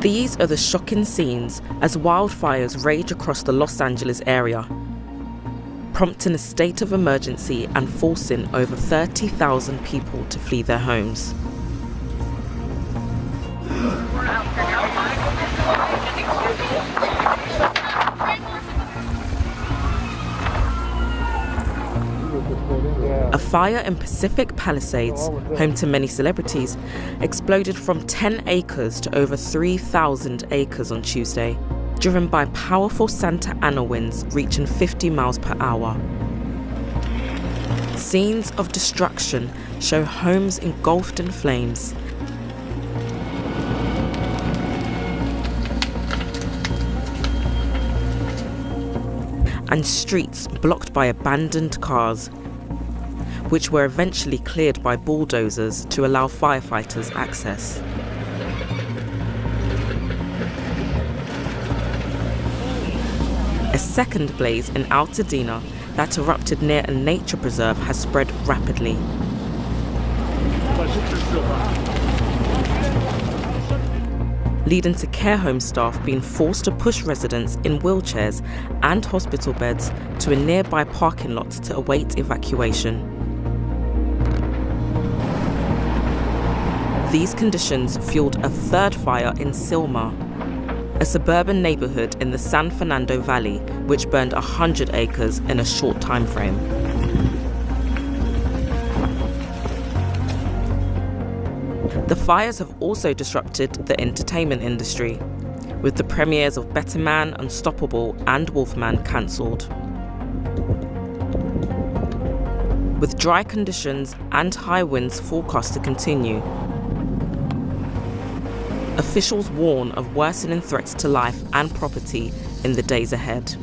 These are the shocking scenes as wildfires rage across the Los Angeles area, prompting a state of emergency and forcing over 30,000 people to flee their homes. A fire in Pacific Palisades, home to many celebrities, exploded from 10 acres to over 3,000 acres on Tuesday, driven by powerful Santa Ana winds reaching 50 miles per hour. Scenes of destruction show homes engulfed in flames. And streets blocked by abandoned cars, which were eventually cleared by bulldozers to allow firefighters access. A second blaze in Altadena that erupted near a nature preserve has spread rapidly. Leading to care home staff being forced to push residents in wheelchairs and hospital beds to a nearby parking lot to await evacuation. These conditions fueled a third fire in Silmar, a suburban neighborhood in the San Fernando Valley, which burned 100 acres in a short time frame. The fires have also disrupted the entertainment industry, with the premieres of Better Man, Unstoppable, and Wolfman cancelled. With dry conditions and high winds forecast to continue, officials warn of worsening threats to life and property in the days ahead.